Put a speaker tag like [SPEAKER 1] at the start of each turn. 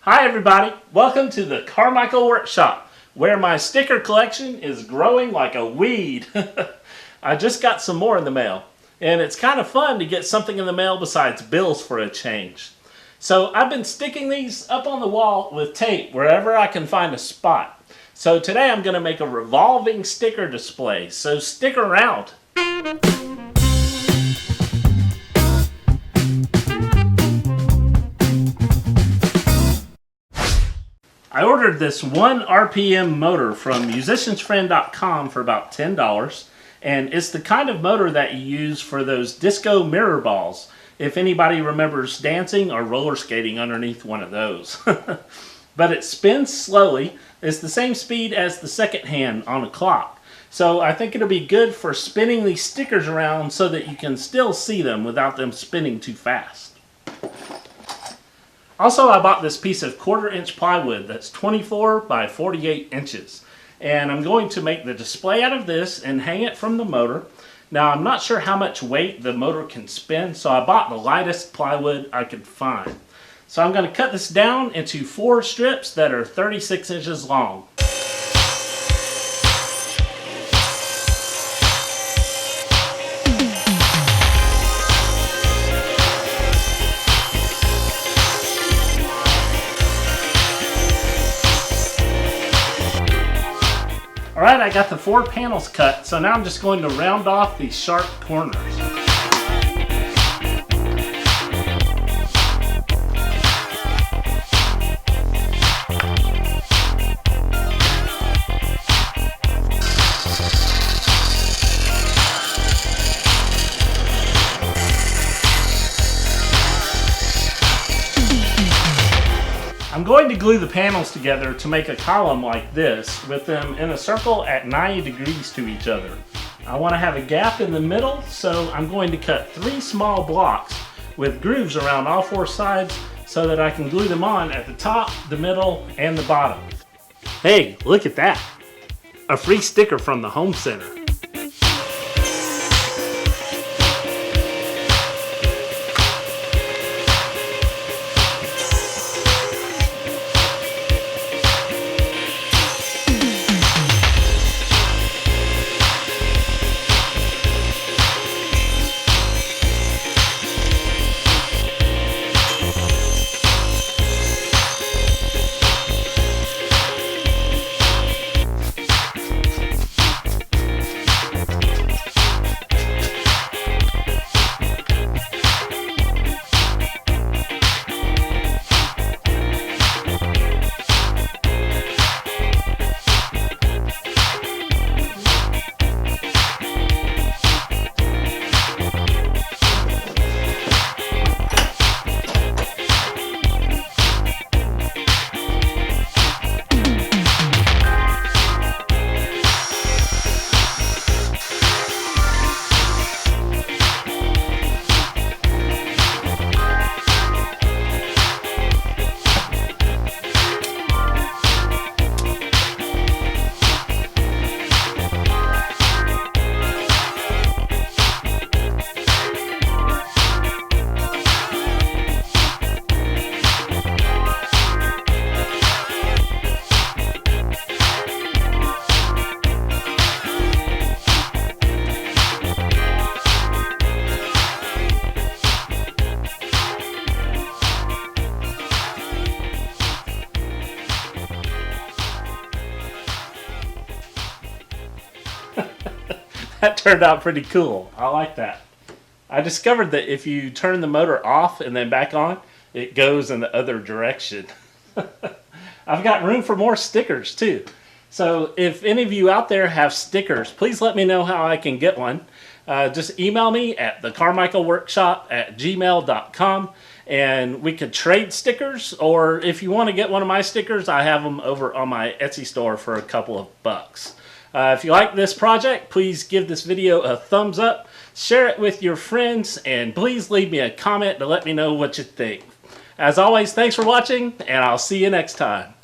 [SPEAKER 1] Hi everybody, welcome to the Carmichael workshop where my sticker collection is growing like a weed. I just got some more in the mail and it's kind of fun to get something in the mail besides bills for a change. So I've been sticking these up on the wall with tape wherever I can find a spot. So today I'm going to make a revolving sticker display, so stick around. I ordered this 1 RPM motor from musiciansfriend.com for about $10, and it's the kind of motor that you use for those disco mirror balls, if anybody remembers dancing or roller skating underneath one of those. But it spins slowly. It's the same speed as the second hand on a clock. So I think it'll be good for spinning these stickers around so that you can still see them without them spinning too fast. Also, I bought this piece of 1/4 inch plywood that's 24 by 48 inches. And I'm going to make the display out of this and hang it from the motor. Now, I'm not sure how much weight the motor can spin, so I bought the lightest plywood I could find. So I'm going to cut this down into 4 strips that are 36 inches long. Alright, I got the 4 panels cut, so now I'm just going to round off these sharp corners. I'm going to glue the panels together to make a column like this with them in a circle at 90 degrees to each other. I want to have a gap in the middle, so I'm going to cut 3 small blocks with grooves around all 4 sides so that I can glue them on at the top, the middle, and the bottom. Hey, look at that! A free sticker from the home center. That turned out pretty cool. I like that. I discovered that if you turn the motor off and then back on, it goes in the other direction. I've got room for more stickers too. So if any of you out there have stickers, please let me know how I can get one. Just email me at thecarmichaelworkshop@gmail.com and we could trade stickers, or if you want to get one of my stickers, I have them over on my Etsy store for a couple of bucks. If you like this project, please give this video a thumbs up, share it with your friends, and please leave me a comment to let me know what you think. As always, thanks for watching, and I'll see you next time.